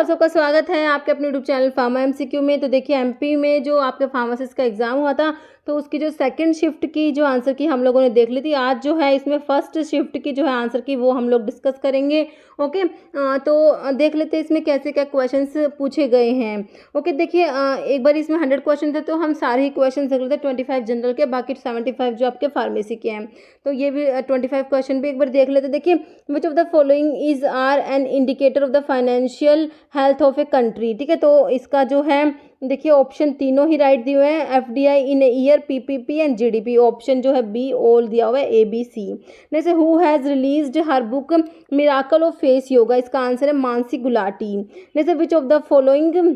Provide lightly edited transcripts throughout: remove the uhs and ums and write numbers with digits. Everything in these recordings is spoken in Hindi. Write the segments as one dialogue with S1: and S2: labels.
S1: आप सबका स्वागत है आपके अपने यूट्यूब चैनल फार्मा एमसीक्यू में। तो देखिए एमपी में जो आपके फार्मासिस्ट का एग्ज़ाम हुआ था, तो उसकी जो सेकंड शिफ्ट की जो आंसर की हम लोगों ने देख ली थी। आज जो है इसमें फर्स्ट शिफ्ट की जो है आंसर की वो हम लोग डिस्कस करेंगे। ओके, तो देख लेते हैं इसमें कैसे क्या क्वेश्चंस पूछे गए हैं। ओके, देखिए एक बार इसमें 100 क्वेश्चन थे तो हम सारे ही क्वेश्चन देख लेते हैं। 25 जनरल के, बाकी 75 जो आपके फार्मेसी के हैं। तो ये भी 25 क्वेश्चन भी एक बार देख लेते हैं। देखिए, which of the following is are an indicator of the financial health of a country. ठीक है, तो इसका जो है देखिए ऑप्शन तीनों ही राइट दिए हुए हैं। FDI in a year, PPP and GDP. Option जो है बी ऑल दिया हुआ है, ए बी सी। जैसे who has released her book miracle of face yoga, इसका आंसर है मानसी गुलाटी। जैसे which of the following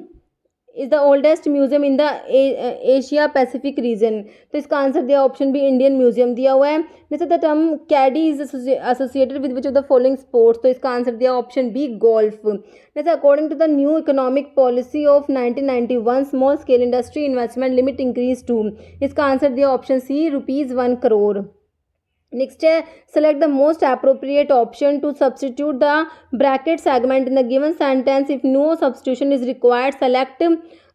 S1: is the oldest museum in the Asia Pacific region, तो इसका आंसर दिया ऑप्शन बी इंडियन म्यूजियम दिया हुआ है। जैसे the term caddie is associated with which of the following sports, तो इसका आंसर दिया ऑप्शन बी गोल्फ। जैसे according to the new economic policy of 1991 small scale industry investment limit increase to, इसका आंसर दिया ऑप्शन सी ₹1 करोड़। नेक्स्ट है select the most appropriate option to substitute the bracket segment in the given sentence if no substitution is required. Select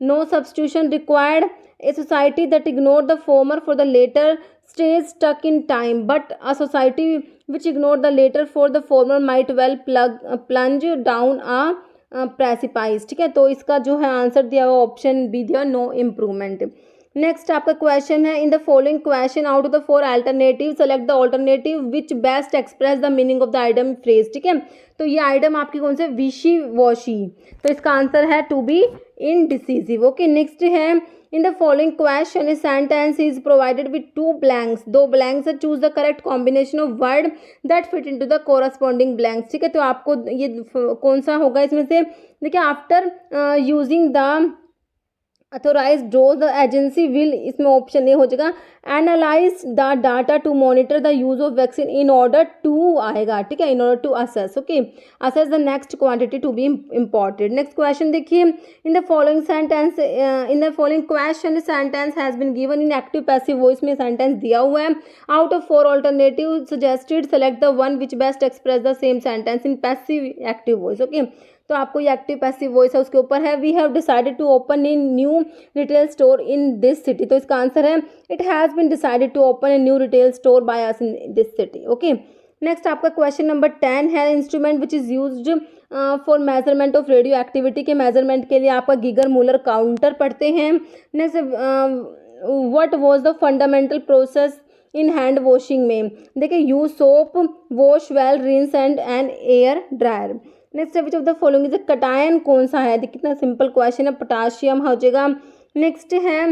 S1: no substitution required. A society that ignore the former for the latter stays stuck in time, but a society which ignore the later for the former might well plunge down a precipice। ठीक है, तो इसका जो है आंसर दिया हुआ ऑप्शन बी दिया नो इम्प्रूवमेंट। नेक्स्ट आपका क्वेश्चन है इन the following question out of the 4 alternative select the alternative which best express the meaning of the item phrase. ठीक है, तो ये आइटम आपकी कौन से विशी वॉशी, तो इसका आंसर है to be indecisive. Okay, next है in the following question a sentence is provided with 2 blanks, 2 blanks है, choose the correct combination of word that fit into the corresponding blanks। ठीक है, तो आपको ये कौन सा होगा इसमें से। देखिए after using the authorize dose the agency will, इसमें ऑप्शन ए हो जाएगा analyse the data to monitor the use of vaccine in order to आएगा। ठीक है, in order to assess. Okay, assess the next quantity to be important. Next question देखिए in the following sentence in the following question sentence has been given in active passive voice में सेंटेंस दिया हुआ है। Out of 4 alternative suggested select the one which best express the same sentence in passive active voice. Okay, तो आपको ये एक्टिव पैसिव वॉइस है उसके ऊपर है। We have decided to open in new retail store in this city, तो इसका आंसर है it has been decided to open a new retail store by us in this city. Okay, next आपका क्वेश्चन नंबर 10 है instrument which is used for measurement of radio activity के मेजरमेंट के लिए आपका गीगर मूलर काउंटर पढ़ते हैं। Next what was the fundamental process in hand washing में, देखिए use soap, wash well, rinse and an air dryer. Next which of the following is cation कौन सा है, देखिए कितना सिंपल क्वेश्चन है, पोटाशियम हो जाएगा। नेक्स्ट है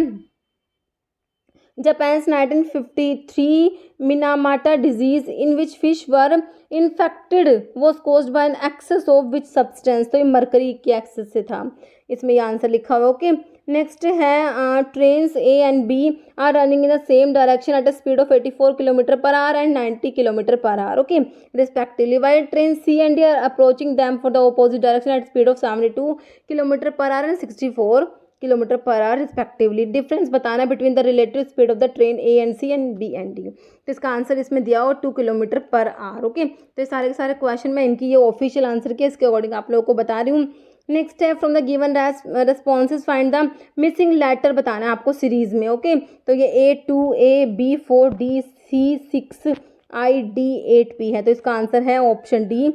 S1: Japan 1953 Minamata disease in which fish were infected was caused by an excess of which substance, तो ये मरकरी के एक्सेस से था, इसमें ये आंसर लिखा हुआ है। ओके, नेक्स्ट है trains A and B are running in the same direction at a speed of 84 kilometre per hour and 90 kilometre per hour. Okay, respectively while train C and D are approaching them for the opposite direction at speed of 72 kilometre per hour and 64 kilometre per hour respectively. Difference बताना between the relative speed of the train A and C and B and D, तो इसका आंसर इसमें दिया हो 2 किलोमीटर पर आवर। ओके, तो ये सारे के सारे क्वेश्चन मैं इनकी ये ऑफिशियल आंसर के इसके अकॉर्डिंग आप लोगों को बता रही हूँ। नेक्स्ट है from the given responses find the missing letter बताना है आपको सीरीज में। ओके, तो ये A2 A B 4 D C 6 I D 8 P है, तो इसका आंसर है option D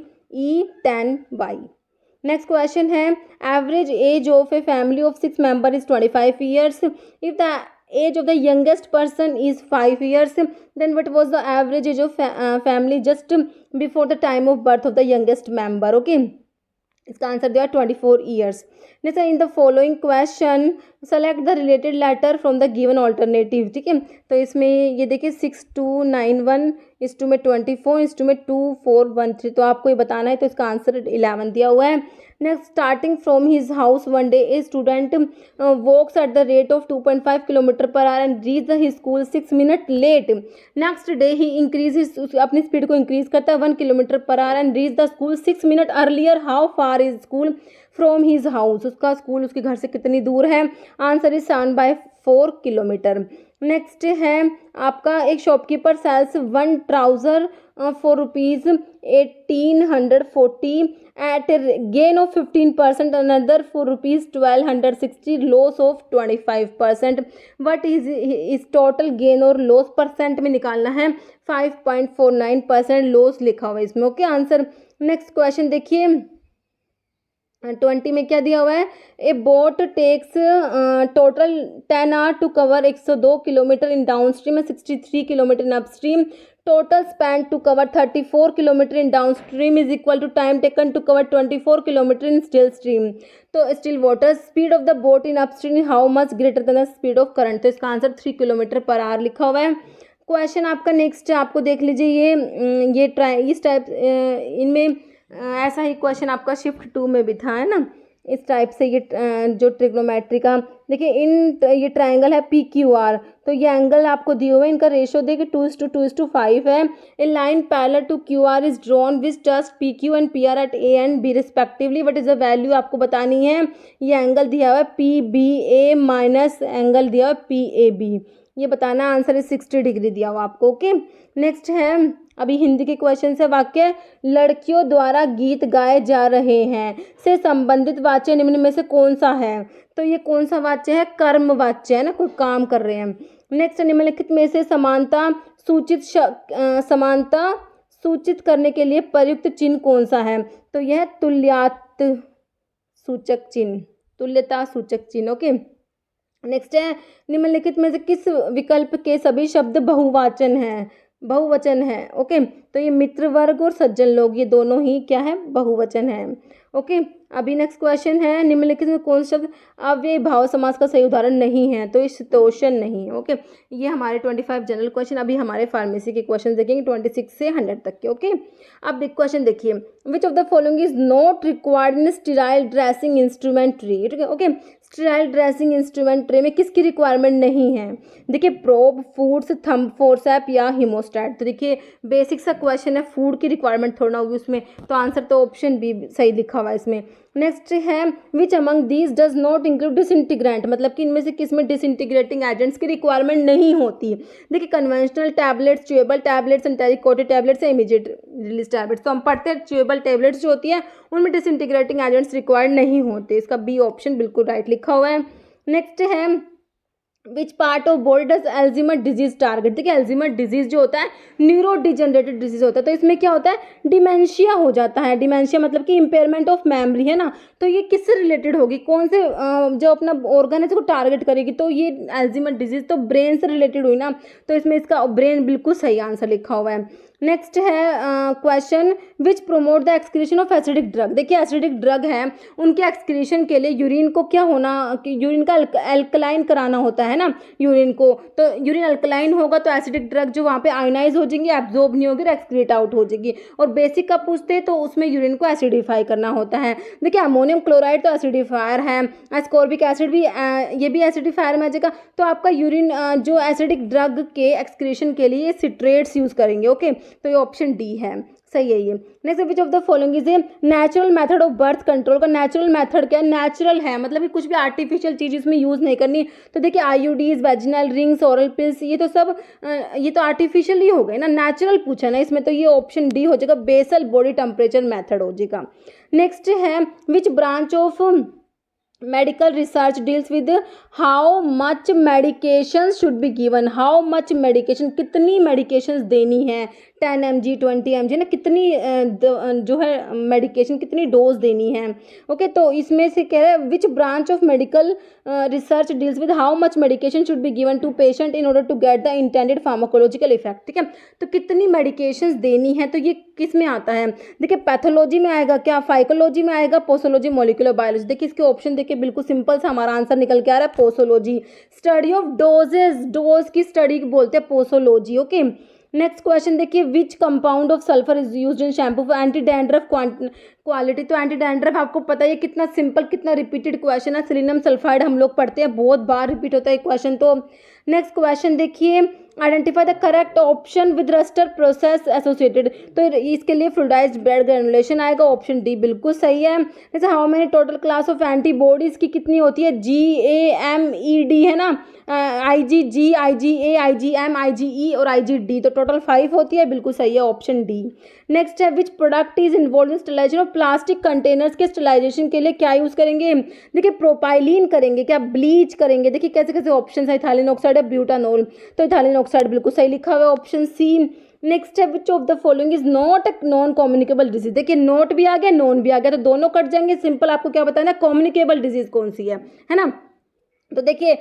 S1: E10 Y। Next question है average age of a family of 6 member is 25 years. If the age of the youngest person is 5 years then what was the average age of family just before the time of birth of the youngest member. Okay, इसका आंसर दिया 24 years. Next in the following question select the related letter from the given alternative. ठीक है, तो इसमें ये देखिए 6291 इस टू में 24 इस टू में 2413, तो आपको ये बताना है, तो इसका आंसर 11 दिया हुआ है। Next starting from his house one day a student walks at the rate of 2.5 kilometre per hour and reach the his school 6 minute late. Next day he increase अपनी स्पीड को इंक्रीज करता है 1 kilometre per hour and reach the school 6 minute earlier. How far is school from his house, उसका स्कूल उसके घर से कितनी दूर है, आंसर इज 7/4 किलोमीटर। नेक्स्ट है आपका एक shopkeeper sells 1 trouser for rupees 1840 at a gain of 15%, another for rupees 1260 loss of 25%. what is total gain और loss परसेंट में निकालना है 5.49% लॉस लिखा हुआ है इसमें। Okay answer. नेक्स्ट क्वेश्चन देखिए 20 में क्या दिया हुआ है, a boat takes total 10 hour to cover 102 kilometre in downstream and 63 kilometre in upstream, total span to cover 34 kilometre in downstream is equal to time taken to cover 24 kilometre in still stream. तो still water speed of the boat in upstream how much greater than the speed of current, तो इसका आंसर 3 किलोमीटर पर आवर लिखा हुआ है। क्वेश्चन आपका नेक्स्ट आपको देख लीजिए, ये इस टाइप इनमें ऐसा ही क्वेश्चन आपका शिफ्ट 2 में भी था, है ना, इस टाइप से। ये जो ट्रिग्नोमेट्री का देखिए, ये ट्राइंगल है पी क्यू आर, तो ये एंगल आपको दिए हुए हैं, इनका रेशियो देखिए 2:2:5 है। A line parallel to Q R is drawn which touch P Q and P R at A and B respectively, what is the value आपको बतानी है। ये एंगल दिया हुआ है P B A minus angle दिया हुआ है पी ए बी, ये बताना। आंसर इज 60 डिग्री दिया हुआ आपको। ओके नेक्स्ट है अभी हिंदी के क्वेश्चन से, वाक्य लड़कियों द्वारा गीत गाए जा रहे हैं से संबंधित वाच्य निम्न में से कौन सा है, तो ये कौन सा वाच्य है, कर्म वाच्य है ना, कोई काम कर रहे हैं। नेक्स्ट निम्नलिखित में से समानता सूचित करने के लिए प्रयुक्त चिन्ह कौन सा है, तो यह तुल्यता सूचक चिन्ह। ओके नेक्स्ट है निम्नलिखित में से किस विकल्प के सभी शब्द बहुवचन है। ओके तो ये मित्र वर्ग और सज्जन लोग, ये दोनों ही क्या है, बहुवचन है। ओके अभी नेक्स्ट क्वेश्चन है, निम्नलिखित में कौन सा शब्द अव्ययी भाव समास का सही उदाहरण नहीं है, तो शीतोष्ण नहीं है। ओके ये हमारे 25 जनरल क्वेश्चन। अभी हमारे फार्मेसी के क्वेश्चन देखेंगे 26 से 100 तक के। ओके अब क्वेश्चन देखिए, which of the following is not required in sterile dressing instrument tree. Okay sterile dressing instrument tray में किसकी रिक्वायरमेंट नहीं है, देखिए प्रोब, फूड्स, थंब, फोर्सेप या हिमोस्टैट। तो देखिए बेसिक सा क्वेश्चन है, फूड की रिक्वायरमेंट थोड़ा होगी उसमें, तो आंसर तो ऑप्शन बी सही लिखा हुआ है इसमें। नेक्स्ट है which among these does not include disintegrant, मतलब कि इनमें से किस में डिसइंटीग्रेटिंग एजेंट्स की रिक्वायरमेंट नहीं होती। देखिए conventional tablets, chewable tablets, enteric coated tablets, immediate release tablets. तो हम पढ़ते हैं च्यूएबल टैबलेट्स जो होती है उनमें डिसइंटीग्रेटिंग एजेंट्स रिक्वायर्ड नहीं होते, इसका बी ऑप्शन बिल्कुल राइट लिखा हुआ है। नेक्स्ट है which part of body does Alzheimer disease target. देखिए एल्जीमर डिजीज जो होता है न्यूरो डिजेनरेटेड डिजीज होता है, तो इसमें क्या होता है, डिमेंशिया हो जाता है। डिमेंशिया मतलब कि इम्पेयरमेंट ऑफ मेमोरी, है ना, तो ये किससे रिलेटेड होगी, कौन से जो अपना ऑर्गन है इसको टारगेट करेगी, तो ये एल्जीमर डिजीज तो ब्रेन से रिलेटेड हुई ना, तो इसमें इसका ब्रेन बिल्कुल सही आंसर लिखा हुआ है। नेक्स्ट है question which promote the excretion of acidic drug. देखिए एसिडिक ड्रग है, उनके एक्सक्रीशन के लिए यूरिन को क्या होना, यूरिन का अल्कलाइन कराना होता है ना यूरिन को, तो यूरिन अल्कलाइन होगा तो एसिडिक ड्रग जो वहाँ पे आयोनाइज हो जाएंगी, एब्जॉर्ब नहीं होगी और एक्सक्रीट आउट हो जाएगी। और बेसिक का पूछते हैं तो उसमें यूरिन को एसिडिफाई करना होता है। देखिए अमोनियम क्लोराइड तो एसिडिफायर है, एस्कॉर्बिक एसिड भी ये भी एसिडिफायर में आ जाएगा। तो आपका यूरिन जो एसिडिक ड्रग के एक्सक्रीशन के लिए सिट्रेट्स यूज करेंगे। ओके तो ये ऑप्शन डी है, सही है ये। Next which of the following is a natural method of birth control. का नेचुरल मेथड क्या है, नेचुरल है मतलब कि कुछ भी आर्टिफिशियल चीज़ इसमें यूज़ नहीं करनी। तो देखिए IUDs, vaginal rings, oral pills, ये तो सब ये तो आर्टिफिशियल ही हो गए ना, नेचुरल पूछा ना इसमें, तो ये ऑप्शन डी हो जाएगा, बेसल बॉडी टेम्परेचर मेथड हो जाएगा। नेक्स्ट है which branch of medical research deals with how much medication should be given. How much medication, कितनी मेडिकेशंस देनी है, 10 mg 20 mg ना, कितनी जो है मेडिकेशन कितनी डोज देनी है। ओके तो इसमें से कह रहा है which branch of medical research deals with how much medication should be given to patient in order to get the intended pharmacological effect. ठीक है तो कितनी मेडिकेशंस देनी है, तो ये किस में आता है, देखिए पैथोलॉजी में आएगा क्या, फाइकोलॉजी में आएगा, पोसोलॉजी, मॉलिक्यूलर बायोलॉजी। देखिए इसके ऑप्शन देखिए बिल्कुल सिंपल सा हमारा आंसर निकल के आ रहा है posology. Study of doses, dose की स्टडी बोलते हैं पोसोलॉजी। ओके नेक्स्ट क्वेश्चन देखिए which compound of sulphur is used in shampoo for anti dandruff quality तो एंटी डैंड्रफ आपको पता ही है कितना सिंपल, कितना रिपीटेड क्वेश्चन है। सेलेनियम सल्फाइड हम लोग पढ़ते हैं, बहुत बार रिपीट होता है क्वेश्चन। तो नेक्स्ट क्वेश्चन देखिए, identify the correct option with roster process associated. तो इसके लिए फ्लूइडाइज्ड ब्लड ग्रेनुलेशन आएगा, ऑप्शन डी बिल्कुल सही है। जैसे how many total class of antibodies की कितनी होती है, GAMED है ना, IgG, IgA, IgM, IgE और IgD, तो टोटल 5 होती है, बिल्कुल सही है, ऑप्शन डी। नेक्स्ट है, which product is involve in sterilization of plastic containers के स्टरलाइजेशन के लिए क्या यूज़ करेंगे, देखिए प्रोपाइलीन करेंगे, क्या ब्लीच करेंगे, देखिए कैसे कैसे ऑप्शन है, इथाइलिन ऑक्साइड है, ब्यूटानोल, तो इथाइलिन ऑक्साइड बिल्कुल सही लिखा हुआ है, ऑप्शन सी। नेक्स्ट है, which of the following is not non communicable disease. देखिए नोट भी आ गया, नॉन भी आ गया, तो दोनों कट जाएंगे। सिंपल आपको क्या बताना है, कम्युनिकेबल डिजीज कौन सी है ना। तो देखिए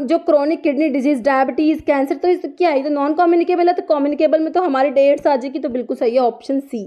S1: जो chronic kidney disease, diabetes, cancer, तो इस क्या है, तो नॉन कम्युनिकेबल है, तो कम्युनिकेबल में तो हमारी डेट्स आ जाएगी, तो बिल्कुल सही है, ऑप्शन सी।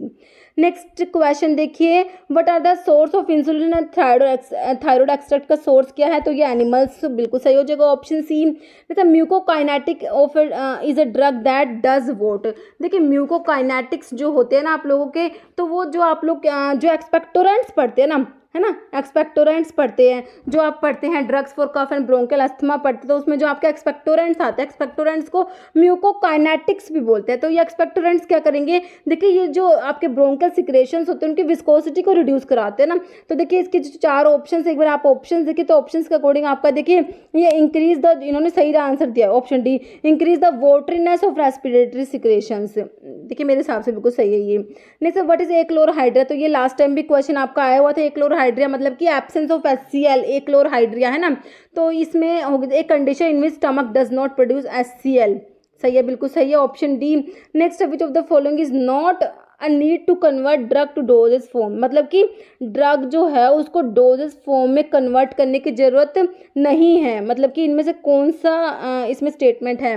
S1: नेक्स्ट क्वेश्चन देखिए, what are the source of insulin and thyroid extract का सोर्स क्या है, तो ये एनिमल्स, बिल्कुल सही हो जाएगा, ऑप्शन सी। जैसे म्यूकोकाइनेटिक of is a drug that does what. देखिए म्यूकोकाइनेटिक्स जो होते हैं ना आप लोगों के, तो वो जो आप लोग जो एक्सपेक्टोरेंट्स पढ़ते हैं ना, है ना, एक्सपेक्टोरेंट्स पढ़ते हैं, जो आप पढ़ते हैं drugs for cough and bronchial asthma पढ़ते हैं, तो उसमें जो आपके एक्सपेक्टोरेंट्स आते हैं, एक्सपेक्टोरेंट्स को म्यूकोकाइनेटिक्स भी बोलते हैं। तो ये एक्सपेक्टोरेंट्स क्या करेंगे, देखिए ये जो आपके ब्रोंकियल सिक्रेशंस होते हैं उनकी विस्कोसिटी को रिड्यूस कराते हैं ना। तो देखिए इसके जो 4 ऑप्शन, एक बार आप ऑप्शन देखिए, तो ऑप्शन के अकॉर्डिंग आपका देखिए ये इंक्रीज द, इन्होंने सही आंसर दिया option D, increase the wateriness of respiratory secretions, देखिए मेरे हिसाब से बिल्कुल सही है ये। नेक्स्ट व्हाट इज एक्लोरहाइड्रिया, तो ये लास्ट टाइम भी क्वेश्चन आपका आया हुआ था, एक्लोरहाइड्रिया मतलब कि एब्सेंस ऑफ HCl, एक्लोरहाइड्रिया है ना। तो इसमें होगी एक condition in which stomach does not produce HCl, सही है, बिल्कुल सही है, option D. Next which of the following is not a need to convert drug to doses form, मतलब कि ड्रग जो है उसको डोजेस फॉर्म में कन्वर्ट करने की जरूरत नहीं है, मतलब कि इनमें से कौन सा इसमें स्टेटमेंट है।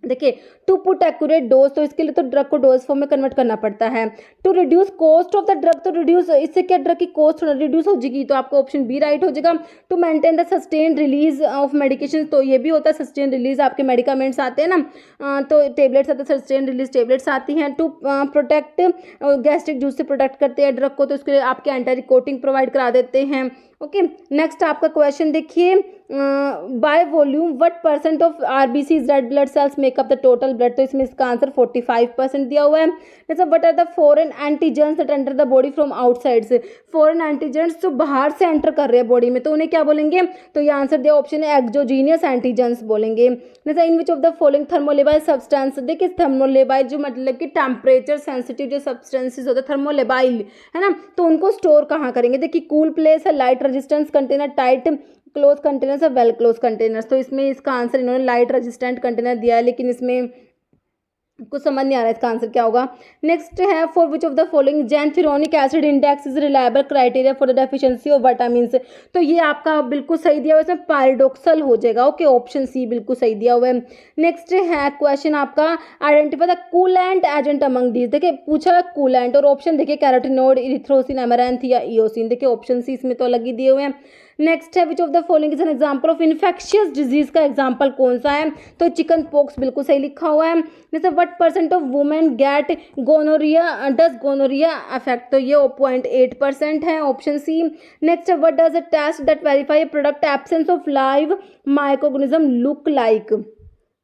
S1: देखिए टू पुट एक्यूरेट डोज, तो इसके लिए तो ड्रग को डोज फॉर्म में कन्वर्ट करना पड़ता है। To reduce cost of the drug, तो रिड्यूस, इससे क्या ड्रग की कॉस्ट रिड्यूस हो जाएगी, तो आपका ऑप्शन बी राइट हो जाएगा। To maintain the sustain release of medication, तो ये भी होता है सस्टेन रिलीज, आपके मेडिकामेंट्स आते हैं ना, तो टेबलेट्स आते हैं, सस्टेन रिलीज टेबलेट्स आती हैं। टू प्रोटेक्ट, गैस्ट्रिक जूस से प्रोटेक्ट करते हैं ड्रग को, तो इसके लिए आपके एंटी कोटिंग प्रोवाइड करा देते हैं। ओके नेक्स्ट आपका क्वेश्चन देखिए, by volume what percent of RBCs red blood cells make up the total blood, तो इसमें इसका आंसर 45% दिया हुआ है। जैसे what are the foreign antigens that enter the body from outside से, फॉरेन एंटीजेंस जो बाहर से एंटर कर रहे हैं बॉडी में, तो उन्हें क्या बोलेंगे, तो ये आंसर दिया ऑप्शन है एक्सोजीनियस एंटीजेंस बोलेंगे। जैसे in which of the following thermolabile substance, देखिए थर्मोलेबाइल जो मतलब कि टेम्परेचर सेंसिटिव जो सब्सटेंसेस होते हैं थर्मोलेबाइल, है ना, तो उनको स्टोर कहाँ करेंगे, देखिए कूल प्लेस है, light resistance container, tight close containers है, वेल क्लोज कंटेनर्स, तो इसमें इसका आंसर इन्होंने लाइट रेजिस्टेंट कंटेनर दिया है, लेकिन इसमें कुछ समझ नहीं आ रहा है इसका आंसर क्या होगा। नेक्स्ट है, for which of the following xanthurenic acid index is reliable criteria for the deficiency of vitamins, तो ये आपका बिल्कुल सही दिया हुआ है, इसमें पैराडॉक्सल हो जाएगा, ओके, ऑप्शन सी बिल्कुल सही दिया हुआ है। नेक्स्ट है क्वेश्चन आपका, identify the coolant agent among these, देखिए पूछा है कूलेंट, और ऑप्शन देखिए कैरोटिनोइड, इरिथ्रोसिन, एमेरैंथ या इओसिन, देखिए ऑप्शन सी इसमें तो अलग ही दिए हुए हैं। नेक्स्ट है, which of the following is an example of infectious disease, का एग्जाम्पल कौन सा है, तो चिकन पॉक्स बिल्कुल सही लिखा हुआ है। जैसे what percent of women get gonorrhoea, does gonorrhoea affect, तो ये 0.8% है, ऑप्शन सी। नेक्स्ट है, what does a test that verify a product absence of live microorganism look like,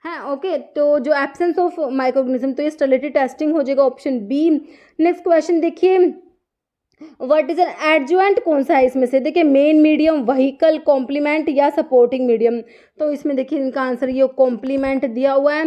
S1: है, ओके, तो जो एब्सेंस ऑफ माइक्रोऑर्गेनिज्म, तो ये स्टेरिलिटी टेस्टिंग हो जाएगा, ऑप्शन बी। नेक्स्ट क्वेश्चन देखिए, व्हाट इज एन एडजुवेंट कौन सा है इसमें से, देखिए मेन मीडियम, व्हीकल, कॉम्प्लीमेंट या सपोर्टिंग मीडियम, तो इसमें देखिए इनका आंसर ये कॉम्प्लीमेंट दिया हुआ है।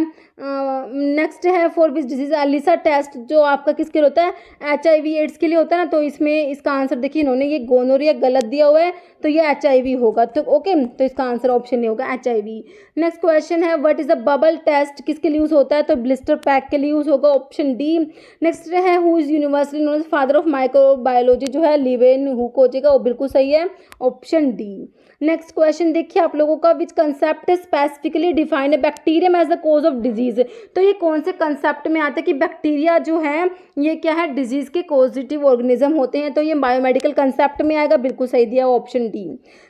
S1: नेक्स्ट है, for which disease ELISA test, जो आपका किसके लिए होता है, HIV एड्स के लिए होता है ना, तो इसमें इसका आंसर देखिए इन्होंने ये गोनोरिया गलत दिया हुआ है, तो ये HIV होगा, तो ओके, तो इसका आंसर ऑप्शन नहीं होगा HIV। नेक्स्ट क्वेश्चन है, what is the bubble test, किसके लिए यूज होता है, तो ब्लिस्टर पैक के लिए यूज होगा, ऑप्शन डी। नेक्स्ट है, who is universally known as father of microbiology, जो है लिवेन हुक हो जाएगा, वो बिल्कुल सही है, ऑप्शन डी। नेक्स्ट क्वेश्चन देखिए आप लोगों का, विच कंसेप्ट स्पेसिफिकली डिफाइन है bacterium as the cause of disease, तो ये कौन से कंसेप्ट में आता है कि बैक्टीरिया जो है ये क्या है, डिजीज के कॉजिटिव ऑर्गेनिज्म होते हैं, तो ये बायोमेडिकल कंसेप्ट में आएगा, बिल्कुल सही दिया option D.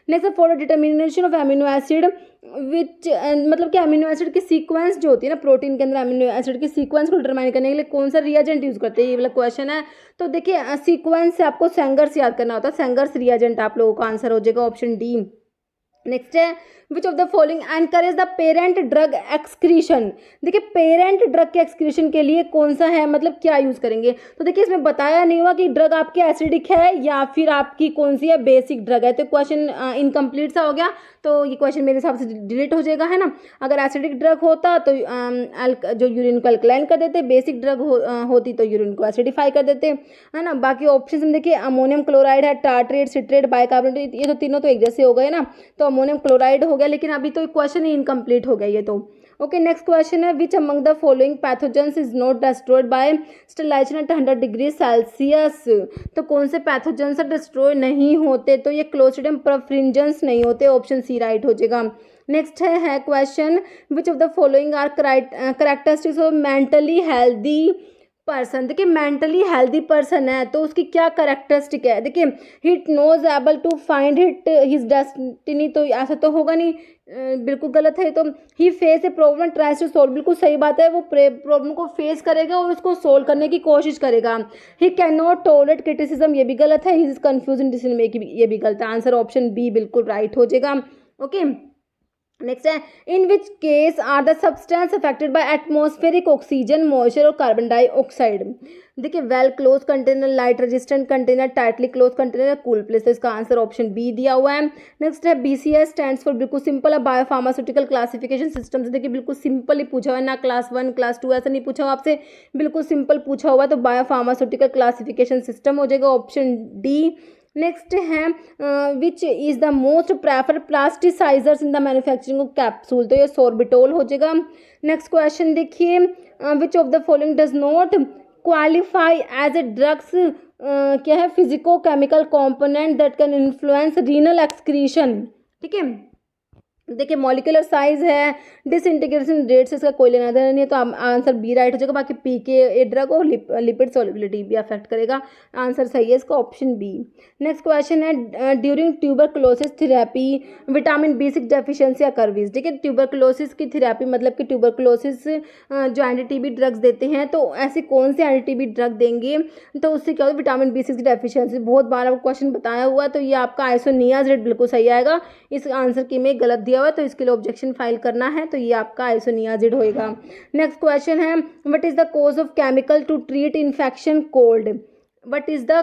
S1: Next for determination of amino acid which मतलब कि अमीनो एसिड की सीक्वेंस जो होती है ना प्रोटीन के अंदर अमीनो एसिड की सीक्वेंस को डिटरमाइन करने के लिए कौन सा रिएजेंट यूज़ करते हैं, ये वाला क्वेश्चन है। तो देखिए सीक्वेंस से आपको सेंगर्स याद करना होता है, सेंगर्स रिएजेंट आप लोगों का आंसर हो जाएगा ऑप्शन डी। नेक्स्ट है which of the following encourage the parent drug excretion. देखिए पेरेंट ड्रग के एक्सक्रीशन के लिए कौन सा है, मतलब क्या यूज करेंगे। तो देखिए इसमें बताया नहीं हुआ कि ड्रग आपकी एसिडिक है या फिर आपकी कौन सी है बेसिक ड्रग है, तो क्वेश्चन इनकम्प्लीट सा हो गया। तो ये क्वेश्चन मेरे हिसाब से डिलीट हो जाएगा, है ना। अगर एसिडिक ड्रग होता तो जो यूरिन को अल्कलाइन कर देते, बेसिक ड्रग होती तो यूरिन को एसिडिफाई कर देते, है ना। बाकी ऑप्शन में देखिए अमोनियम क्लोराइड है, टार्ट्रेट, सिट्रेट, बाइकार्बोनेट, ये तो तीनों तो एक जैसे हो गए ना, तो अमोनियम क्लोराइड हो गया, लेकिन अभी तो क्वेश्चन ही इनकम्प्लीट हो गया ये तो। ओके नेक्स्ट क्वेश्चन है which among the following pathogens is not destroyed by sterilization at 100 degree Celsius. तो कौन से पैथोजेंस डिस्ट्रॉय नहीं होते, तो ये क्लोस्ट्रिडियम परफ्रिंजेंस नहीं होते, ऑप्शन सी राइट हो जाएगा। नेक्स्ट है question which of the following are characteristics of mentally healthy person. देखिए मेंटली हेल्दी पर्सन है तो उसकी क्या करेक्टरिस्टिक है, देखिए hit knows able to find hit his destiny, तो ऐसा तो होगा नहीं, बिल्कुल गलत है। तो he face a problem tries to solve, बिल्कुल सही बात है, वो प्रॉब्लम को फेस करेगा और उसको सोल्व करने की कोशिश करेगा। He can not tolerate criticism, ये भी गलत है। He is confuse in decision making, ये भी गलत है। आंसर ऑप्शन बी बिल्कुल राइट हो जाएगा। ओके नेक्स्ट है in which case are the substance affected by atmospheric oxygen, moisture और कार्बन डाइऑक्साइड। देखिए well close container, light resistant container, tightly close container, cool place, तो इसका आंसर ऑप्शन बी दिया हुआ है। नेक्स्ट है BCS स्टैंड्स फॉर, बिल्कुल सिंपल है, बायोफार्मास्यूटिकल क्लासिफिकेशन सिस्टम से। देखिए बिल्कुल सिंपल ही पूछा हुआ है ना, क्लास 1 क्लास 2 ऐसा नहीं पूछा हुआ आपसे, बिल्कुल सिंपल पूछा हुआ है, तो बायोफार्मास्यूटिकल क्लासिफिकेशन सिस्टम हो जाएगा ऑप्शन डी। नेक्स्ट है which is the most prefer plasticizers in the manufacturing of capsule, तो ये सोर्बिटोल हो जाएगा। नेक्स्ट क्वेश्चन देखिए which of the following does not qualify as a drugs, क्या है, physicochemical component that can influence renal excretion. ठीक है देखिए मॉलिकुलर साइज है, डिसइंटीग्रेशन रेट से इसका कोई लेना देना नहीं है, तो आंसर बी राइट हो जाएगा। बाकी PK ड्रग और लिपिड सॉल्युबिलिटी भी अफेक्ट करेगा, आंसर सही है इसका ऑप्शन बी। नेक्स्ट क्वेश्चन है during tuberculosis therapy vitamin B6 deficiency occurs. ठीक है ट्यूबरकुलोसिस की थेरेपी मतलब कि ट्यूबरकुलोसिस जो एंटी-TB ड्रग्स देते हैं, तो ऐसी कौन सी एंटी-TB ड्रग देंगे तो उससे क्या होगा, विटामिन B6 की डेफिशिएंसी। बहुत बार आपको क्वेश्चन बताया हुआ है, तो ये आपका आइसोनियाज़िड बिल्कुल सही आएगा। इस आंसर की में गलत दिया हुआ है, तो इसके लिए ऑब्जेक्शन फाइल करना है, तो ये आपका आइसोनियाज़िड होएगा। नेक्स्ट क्वेश्चन है what is the cause of chemical to treat infection cold. What is the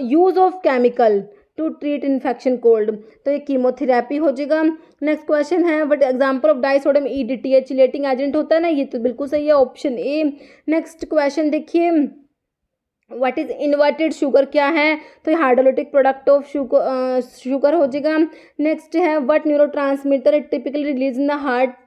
S1: use of chemical to treat infection cold, तो ये कीमोथेरेपी हो जाएगा। नेक्स्ट क्वेश्चन है what example of disodium EDTA chelating agent होता है ना, ये तो बिल्कुल सही है ऑप्शन ए। नेक्स्ट क्वेश्चन देखिए व्हाट इज इन्वर्टेड शुगर क्या है, तो ये हाइड्रोलिटिक प्रोडक्ट ऑफ शुगर हो जाएगा। नेक्स्ट है what neurotransmitter typically release in the heart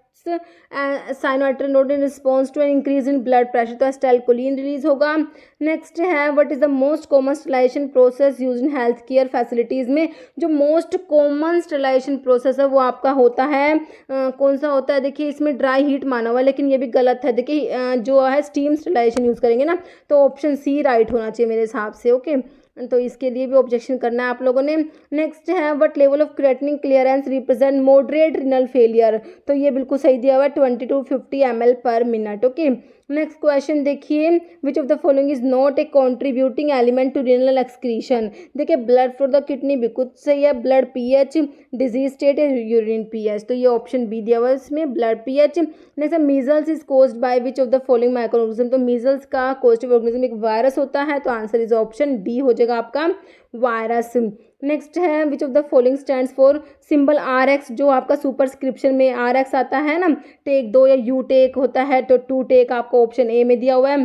S1: sinoatrial node in response to an increase in blood pressure, तो एसिटाइलकोलिन रिलीज होगा। नेक्स्ट है what is the most common sterilisation process use in health care facilities में, जो मोस्ट कॉमन स्टरलाइजेशन प्रोसेस है वो आपका होता है कौन सा होता है, देखिए इसमें ड्राई हीट माना हुआ है, लेकिन ये भी गलत है। देखिए जो है स्टीम स्टरलाइजेशन यूज़ करेंगे ना, तो ऑप्शन सी राइट होना चाहिए मेरे हिसाब से। ओके तो इसके लिए भी ऑब्जेक्शन करना है आप लोगों ने। नेक्स्ट है what level of creatinine clearance represent moderate renal failure, तो ये बिल्कुल सही दिया हुआ है 20 to 50 ml पर मिनट। ओके नेक्स्ट क्वेश्चन देखिए which of the following is not a contributing element to renal excretion. देखिए ब्लड फॉर द किडनी बिल्कुल सही है, ब्लड pH, डिजीज स्टेट है यूरिन pH, तो ये ऑप्शन बी दिया हुआ है इसमें blood pH। Next measles is caused by which of the following microorganism, तो मीजल्स का कोस्टिव ऑर्गेनिज्म एक वायरस होता है, तो आंसर इज ऑप्शन डी हो जाएगा आपका वायरस। नेक्स्ट है which of the following stands for symbol RX, जो आपका सुपरस्क्रिप्शन में RX आता है ना, टेक 2 या यू टेक होता है, तो 2 टेक आपको ऑप्शन ए में दिया हुआ है।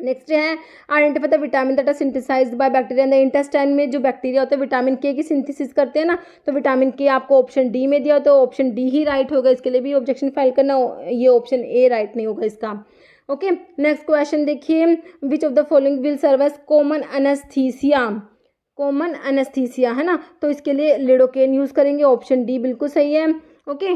S1: नेक्स्ट है identify the vitamin that are synthesized by bacteria in the intestine में जो बैक्टीरिया होते हैं विटामिन K की सिंथेसिस करते हैं ना, तो विटामिन K आपको ऑप्शन डी में दिया, तो ऑप्शन डी ही राइट होगा, इसके लिए भी ऑब्जेक्शन फाइल करना, ये ऑप्शन ए राइट नहीं होगा इसका। ओके नेक्स्ट क्वेश्चन देखिए which of the following will serve as common anaesthesia, common anaesthesia है ना, तो इसके लिए लिडोकेन यूज़ करेंगे, ऑप्शन डी बिल्कुल सही है। ओके।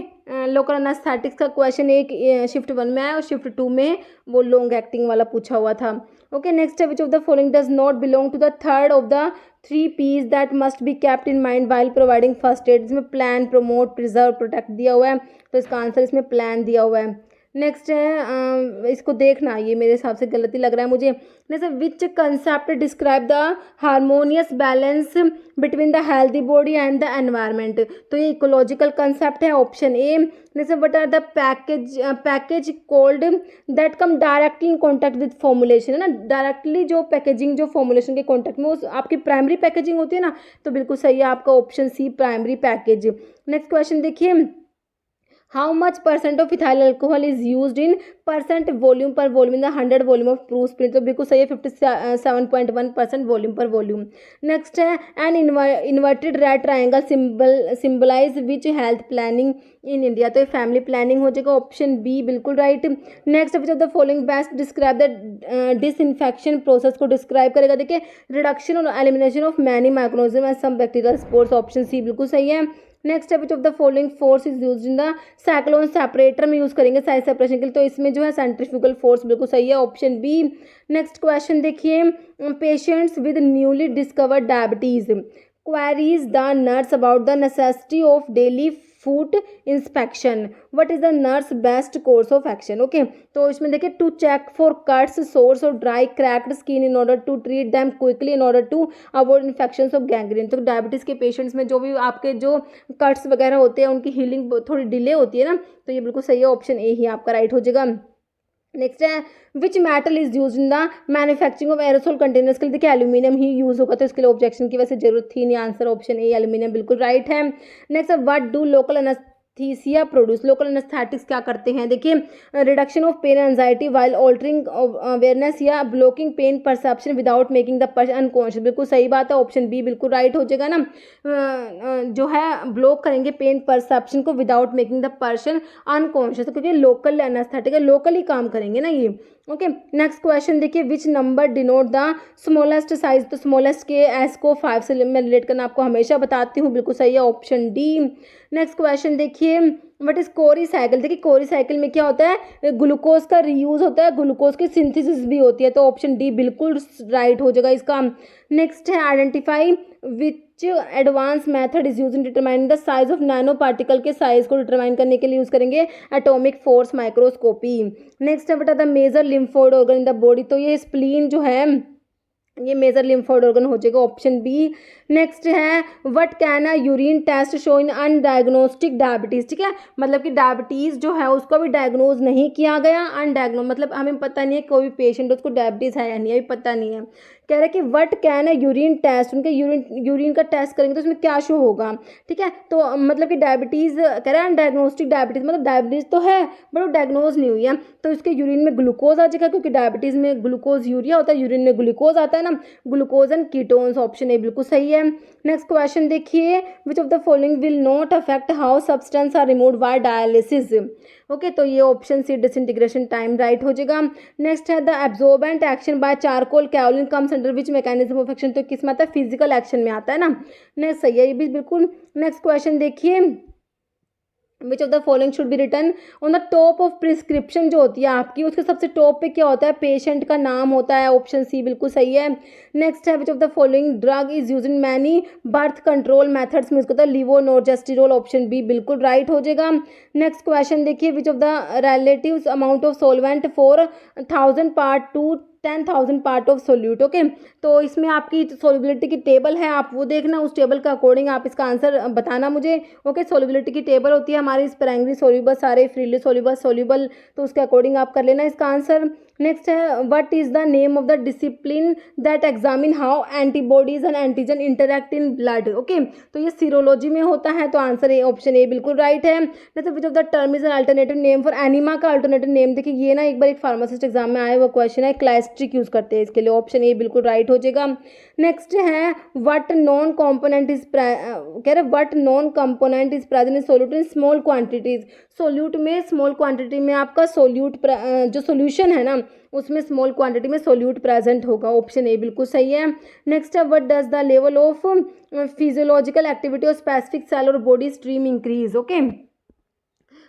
S1: लोकल एनेस्थेटिक्स का क्वेश्चन एक शिफ्ट 1 में आया और शिफ्ट 2 में वो लॉन्ग एक्टिंग वाला पूछा हुआ था। ओके, नेक्स्ट है, which of the following does not belong to the third of the 3 P's that must be kept in mind while providing first aid. इसमें प्लान, प्रमोट, प्रिजर्व, प्रोटेक्ट दिया हुआ है, तो इसका आंसर इसमें प्लान दिया हुआ है। नेक्स्ट है, इसको देखना, ये मेरे हिसाब से गलती लग रहा है मुझे। Next, which concept describe the harmonious balance between the healthy body and the environment. तो ये इकोलॉजिकल कंसेप्ट है, option A. Next, what are the package cold that come directly in contact with formulation, है ना, डायरेक्टली जो पैकेजिंग जो फॉर्मुलेशन के कॉन्टैक्ट में उस आपकी प्राइमरी पैकेजिंग होती है ना, तो बिल्कुल सही है आपका option C, primary package. Next question देखिए, how much % of ethyl alcohol is used in % volume per volume in the 100 volume of proof spirit. तो बिल्कुल सही है, 57.1% वॉल्यूम पर वॉल्यूम। नेक्स्ट है, an inverted red triangle symbolize which health planning in India. तो ये फैमिली प्लानिंग हो जाएगा, ऑप्शन बी बिल्कुल right. Next, which of the following best describe the disinfection process को डिस्क्राइब करेगा। देखिए, रिडक्शन और elimination of many microorganism and some bacterial spores, option C बिल्कुल सही है। नेक्स्ट है, which of the following force is used in the cyclone separator में यूज करेंगे साइज सेपरेशन के लिए, तो इसमें जो है सेंट्रीफ्यूगल फोर्स, बिल्कुल सही है, ऑप्शन बी। नेक्स्ट क्वेश्चन देखिए, patients with newly discovered diabetes queries the nurse about the necessity of daily food inspection, what is the nurse best course of action. Okay, तो इसमें देखिए, to check for cuts, sores और dry cracked skin in order to treat them quickly in order to avoid infections of gangrene. तो डायबिटीज़ के पेशेंट्स में जो भी आपके जो कट्स वगैरह होते हैं उनकी हीलिंग थोड़ी डिले होती है ना, तो ये बिल्कुल सही है, ऑप्शन ए ही आपका राइट हो जाएगा। नेक्स्ट है, which metal is use in the manufacturing of aerosol containers के लिए। देखिए, एल्यूमिनियम ही यूज होगा, तो इसके लिए ऑब्जेक्शन की वैसे जरूरत थी नहीं, आंसर ऑप्शन ए एल्यूमिनियम बिल्कुल राइट है। नेक्स्ट है, what do local anaesthesia produce. Local anaesthetics क्या करते हैं, देखिए, reduction of pain anxiety while altering awareness या blocking pain perception without making the person unconscious. बिल्कुल सही बात है, ऑप्शन बी बिल्कुल राइट हो जाएगा ना, जो है ब्लॉक करेंगे पेन परसेप्शन को without making the person unconscious, क्योंकि लोकल एनेस्थेटिक है, लोकल ही काम करेंगे ना ये। ओके, नेक्स्ट क्वेश्चन देखिए, which number denote the smallest size. तो स्मॉलेस्ट के एस को 5 से मैं रिलेट करना आपको हमेशा बताती हूँ, बिल्कुल सही है, ऑप्शन डी। नेक्स्ट क्वेश्चन देखिए, व्हाट इज कोरी साइकिल। देखिए, कोरी साइकिल में क्या होता है, ग्लूकोज का रीयूज होता है, ग्लूकोज की सिंथेसिस भी होती है, तो ऑप्शन डी बिल्कुल राइट हो जाएगा इसका। नेक्स्ट है, identify which advance method is use in determining the size of nano particle. के साइज को डिटरमाइन करने के लिए यूज करेंगे एटॉमिक फोर्स माइक्रोस्कोपी। नेक्स्ट है, बता the major lymphoid organ in the body. तो ये स्प्लीन जो है ये मेजर लिम्फोइड ऑर्गन हो जाएगा, ऑप्शन बी। नेक्स्ट है, what can a urine test show in undiagnostic diabetes. ठीक है, मतलब कि डायबिटीज़ जो है उसको भी डायग्नोज नहीं किया गया, अनडायग्नोज मतलब हमें पता नहीं है कोई भी पेशेंट उसको डायबिटीज़ है या नहीं, अभी पता नहीं है। कह रहे हैं कि what can a urine test, उनके यूरिन का टेस्ट करेंगे तो उसमें क्या शो होगा। ठीक है, तो मतलब कि डायबिटीज़ कह रहे हैं अनडायग्नोस्टिक डायबिटीज़, मतलब डायबिटीज़ तो है बट वो डायग्नोज नहीं हुई है, तो इसके यूरिन में ग्लूकोज आ जाएगा, क्योंकि डायबिटीज़ में ग्लूकोज यूरिया होता है, यूरिन में ग्लूकोज आता है ना, glucose and ketones, option A बिल्कुल सही है। नेक्स्ट क्वेश्चन देखिए, which of the following will not affect how substance are removed by dialysis. Okay, तो ये option C disintegration time right हो जाएगा। नेक्स्ट है, the absorbent action by charcoal kaolin comes under which mechanism of action. तो किस में आता है, फिजिकल एक्शन में आता है ना। नेक्स्ट सही है ये भी बिल्कुल। नेक्स्ट क्वेश्चन देखिए, which of the following should be written on the top of prescription. जो होती है आपकी उसके सबसे टॉप पे क्या होता है, पेशेंट का नाम होता है, ऑप्शन सी बिल्कुल सही है। नेक्स्ट है, which of the following drug is use in many birth control methods में उसको होता है लीवोनोर्जेस्टिरोल, ऑप्शन बी बिल्कुल राइट हो जाएगा। नेक्स्ट क्वेश्चन देखिए, which of the relative amount of solvent for 1000 part two 10,000 part of solute. Okay, तो इसमें आपकी सोल्युबिलिटी की टेबल है, आप वो देखना, उस टेबल के अकॉर्डिंग आप इसका आंसर बताना मुझे। ओके, सोल्युबिलिटी की टेबल होती है हमारी स्पैरेंगरी सोल्यूबल, सारे फ्रीली सोल्यूबल सोल्यूबल, तो उसके अकॉर्डिंग आप कर लेना इसका आंसर। नेक्स्ट है, what is the name of the discipline that examine how antibodies and antigen interact in blood. Okay, तो ये सीरोलॉजी में होता है, तो आंसर ए ऑप्शन ए बिल्कुल राइट है। Next, which of the term is an alternative name for enema. का अल्टरनेटिव नेम देखिए, ये ना एक बार एक फार्मासिस्ट एग्जाम में आया हुआ क्वेश्चन है, क्लाइस्ट्रिक यूज करते हैं इसके लिए, ऑप्शन ए बिल्कुल राइट हो जाएगा। नेक्स्ट है, व्हाट नॉन कॉम्पोनेंट इज कह रहे what non component is present in solute in small quantities. Solute में स्मॉल क्वांटिटी में आपका सोल्यूट जो सोल्यूशन है ना उसमें स्मॉल क्वांटिटी में सोल्यूट प्रेजेंट होगा, ऑप्शन ए बिल्कुल सही है। नेक्स्ट है, what does the level of physiological activity of specific cell और बॉडी स्ट्रीम इंक्रीज। ओके,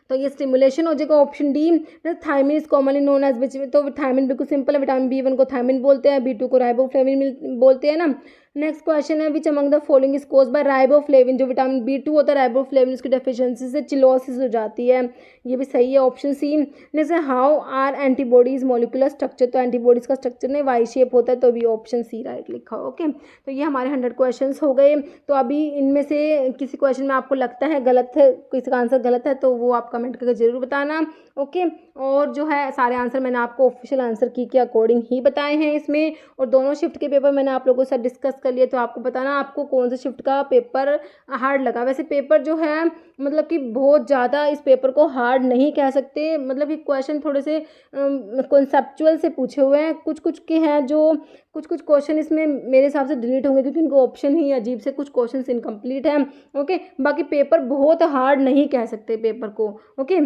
S1: तो ये स्टिमुलेशन हो जाएगा option D. Thiamine is commonly known as which, तो थायमिन बिल्कुल सिंपल है, विटामिन B1 को थायमिन बोलते हैं, B2 को राइबोफ्लेविन बोलते हैं ना। नेक्स्ट क्वेश्चन है which among the following is cause by riboflavin, जो विटामिन B2 होता है राइबोफ्लेविन उसकी डेफिशिएंसी से चिलोसिस हो जाती है, ये भी सही है ऑप्शन सी। नेक्स्ट है how are antibodies molecular structure, तो एंटीबॉडीज का स्ट्रक्चर ने वाई शेप होता है, तो भी ऑप्शन सी राइट लिखा हो। ओके, तो ये हमारे 100 क्वेश्चन हो गए। तो अभी इनमें से किसी क्वेश्चन में आपको लगता है गलत है, किसी का आंसर गलत है, तो वो आप कमेंट करके जरूर बताना। ओके, और जो है सारे आंसर मैंने आपको ऑफिशियल आंसर की के अकॉर्डिंग ही बताए हैं इसमें, और दोनों शिफ्ट के पेपर मैंने आप लोगों से डिस्कस कर लिए। तो आपको बताना आपको कौन से शिफ्ट का पेपर हार्ड लगा। वैसे पेपर जो है मतलब कि बहुत ज़्यादा इस पेपर को हार्ड नहीं कह सकते, मतलब कि क्वेश्चन थोड़े से कॉन्सेप्चुअल से पूछे हुए हैं, कुछ कुछ के हैं जो कुछ कुछ क्वेश्चन इसमें मेरे हिसाब से डिलीट होंगे क्योंकि इनको ऑप्शन ही अजीब से, कुछ क्वेश्चन इनकम्प्लीट हैं। ओके, बाकी पेपर बहुत हार्ड नहीं कह सकते पेपर को। ओके,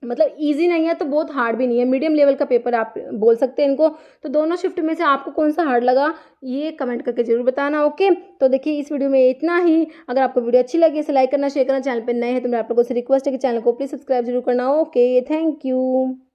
S1: मतलब इजी नहीं है तो बहुत हार्ड भी नहीं है, मीडियम लेवल का पेपर आप बोल सकते हैं इनको। तो दोनों शिफ्ट में से आपको कौन सा हार्ड लगा ये कमेंट करके जरूर बताना। ओके, तो देखिए इस वीडियो में इतना ही। अगर आपको वीडियो अच्छी लगी इसे लाइक करना, शेयर करना, चैनल पर नए हैं तो मैं आप लोगों से रिक्वेस्ट है कि चैनल को प्लीज़ सब्सक्राइब जरूर करना। Okay, thank you.